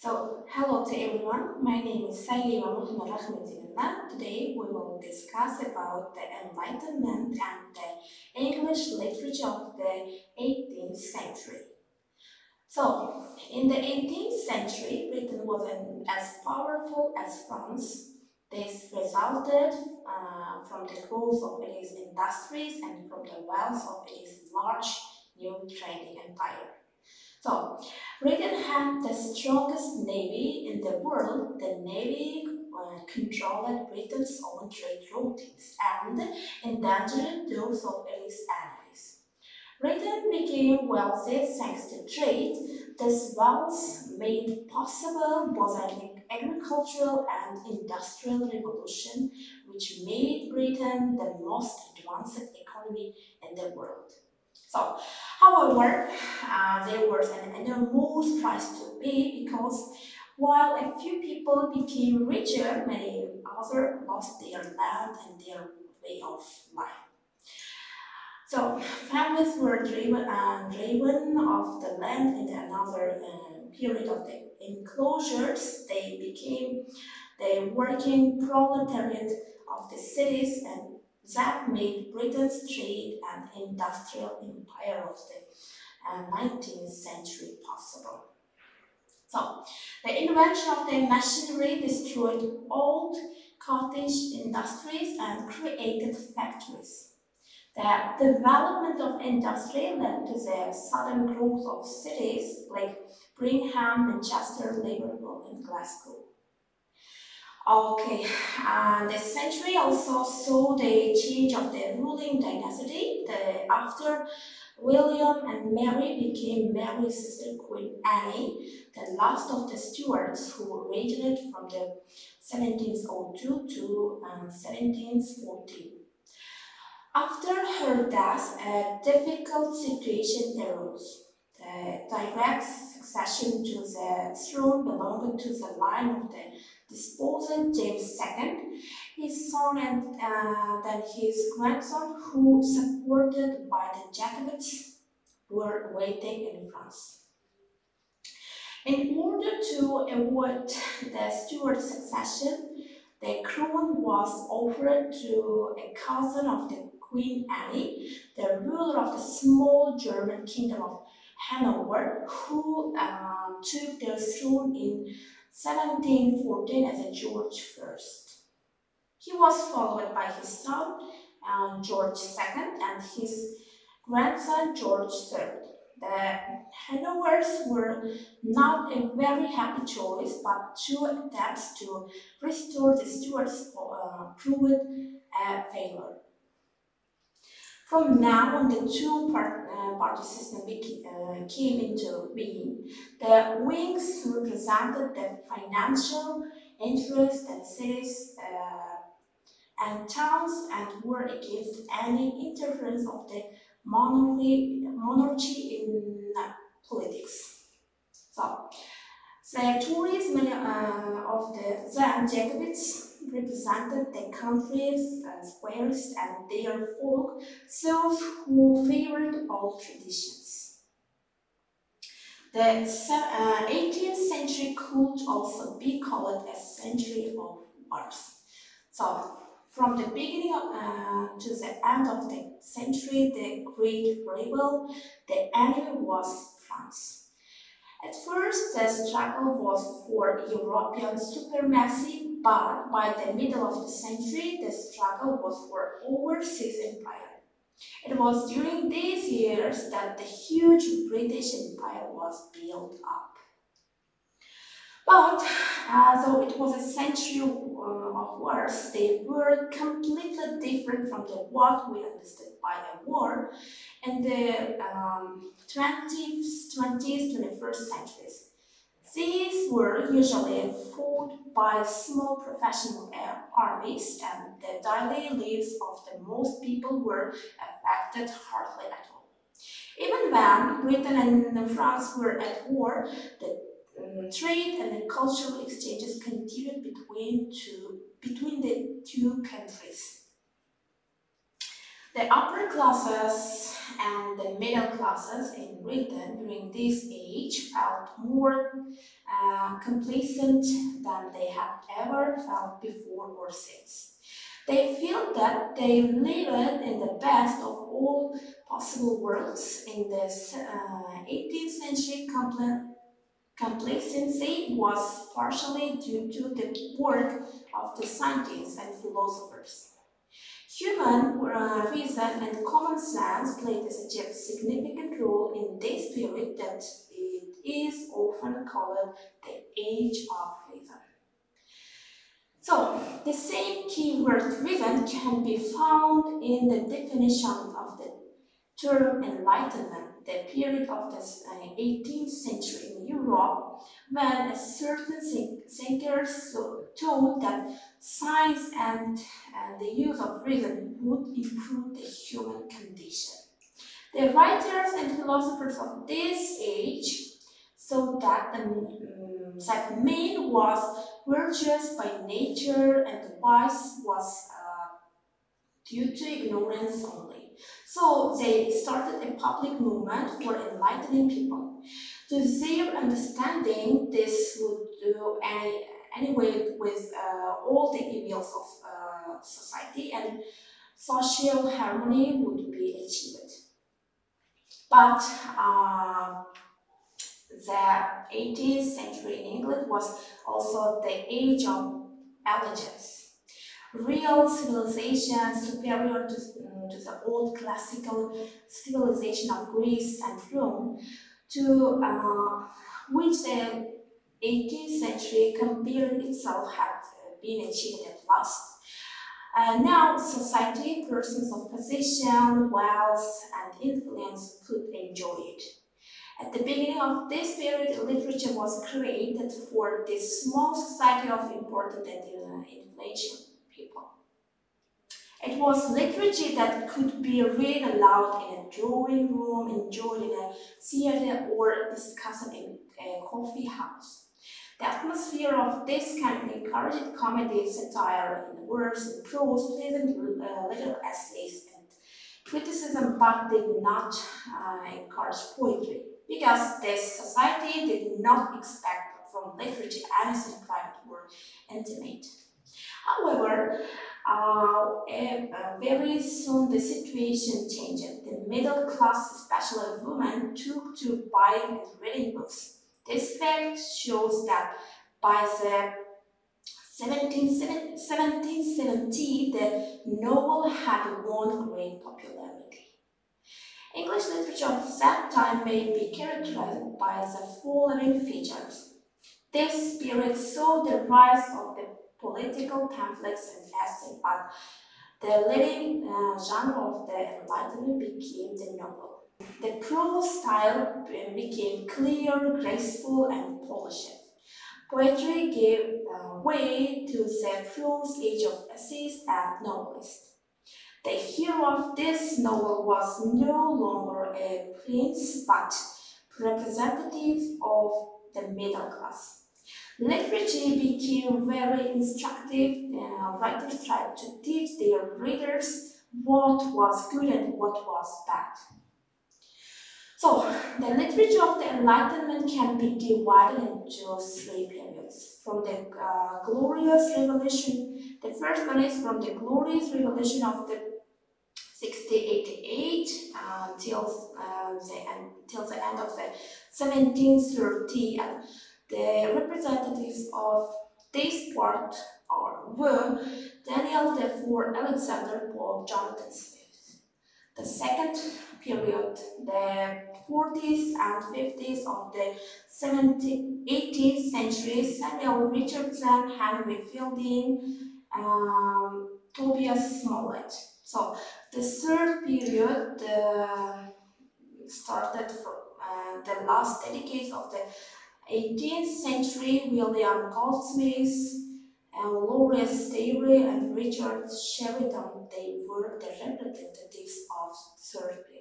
Hello to everyone. My name is Sayliyeva Mohinur Raxmiddinovna. Today we will discuss about the Enlightenment and the English literature of the 18th century. In the 18th century, Britain wasn't as powerful as France. This resulted from the growth of its industries and from the wealth of its large new trading empire. Britain had the strongest navy in the world. The navy controlled Britain's own trade routes and endangered those of its enemies. Britain became wealthy thanks to trade. This wealth made possible both an agricultural and industrial revolution, which made Britain the most advanced economy in the world. However, there was an enormous price to pay because while a few people became richer, many others lost their land and their way of life. Families were driven off the land in another period of the enclosures. They became the working proletariat of the cities, and that made Britain's trade and industrial empire of the 19th century possible. The invention of the machinery destroyed old cottage industries and created factories. The development of industry led to the sudden growth of cities like Birmingham, Manchester, Liverpool, and Glasgow. The century also saw the change of the ruling dynasty. After William and Mary became Mary's sister Queen Anne, the last of the Stuarts who reigned from the 1702 to 1714. After her death, a difficult situation arose. The direct succession to the throne belonged to the line of the disposed James II, his son and then his grandson, who, supported by the Jacobites, were waiting in France. In order to avoid the Stuart succession, the crown was offered to a cousin of the Queen Anne, the ruler of the small German kingdom of Hanover, who took the throne in 1714 as a George I. He was followed by his son George II and his grandson George III. The Hanovers were not a very happy choice, but two attempts to restore the Stuarts proved a failure. From now on, the two-party system came into being. The wings represented the financial interests and cities and towns and were against any interference of the monarchy in politics. The Tories of the then Jacobites represented the country's squires and their folk, those who favored old traditions. The 18th century could also be called a century of wars. From the beginning to the end of the century, the great rival, the enemy was France. At first, the struggle was for European supremacy, but by the middle of the century, the struggle was for overseas empire. It was during these years that the huge British Empire was built up. But though it was a century of wars, they were completely different from what we understood by a war in the 20th, 21st centuries. These were usually fought by small professional armies, and the daily lives of the most people were affected hardly at all. Even when Britain and France were at war, the trade and the cultural exchanges continued between the two countries. The upper classes and the middle classes in Britain during this age felt more complacent than they had ever felt before or since. They feel that they live in the best of all possible worlds. In this 18th century complacency was partially due to the work of the scientists and philosophers. Human reason and common sense played a significant role in this period that it is often called the Age of Reason. So, the same keyword reason can be found in the definition of the term Enlightenment, the period of the 18th century in Europe, when a certain thinker thought that science and the use of reason would improve the human condition. The writers and philosophers of this age saw that that man was virtuous by nature and the vice was due to ignorance only. So they started a public movement for enlightening people. To their understanding, this would do anyway with all the evils of society and social harmony would be achieved. But the 18th century in England was also the age of elegance. Real civilization superior to the old classical civilization of Greece and Rome, to which the 18th century compared itself had been achieved at last. Now society, persons of position, wealth, and influence could enjoy it. At the beginning of this period, literature was created for this small society of important and influential people. It was literature that could be read aloud in a drawing room, enjoyed in a theater, or discussed in a coffee house. The atmosphere of this kind encouraged comedy, satire in verse and prose, pleasant little essays and criticism, but did not encourage poetry, because this society did not expect from literature anything private or intimate. However, very soon the situation changed. The middle class, especially women, took to buying and reading books. This fact shows that by the 1770, the novel had won great popularity. English literature of that time may be characterized by the following features. This period saw the rise of the political pamphlets and essays, but the leading genre of the Enlightenment became the novel. The prose style became clear, graceful, and polished. Poetry gave way to the prose age of essayists and novelists. The hero of this novel was no longer a prince, but representative of the middle class. Literature became very instructive. Writers tried to teach their readers what was good and what was bad. So, the literature of the Enlightenment can be divided into three periods. From the Glorious Revolution, the first one is from the Glorious Revolution of the 1688 until the end of the 1730. And the representatives of this part were Daniel Defoe, Alexander Pope, Jonathan Swift. The second period, the 40s and 50s of the 18th century, Samuel Richardson, Henry Fielding, Tobias Smollett. So the third period started from the last decades of the 18th century. William Goldsmith, Lawrence Sterry, and Richard Sheridan, they were the representatives of the third period.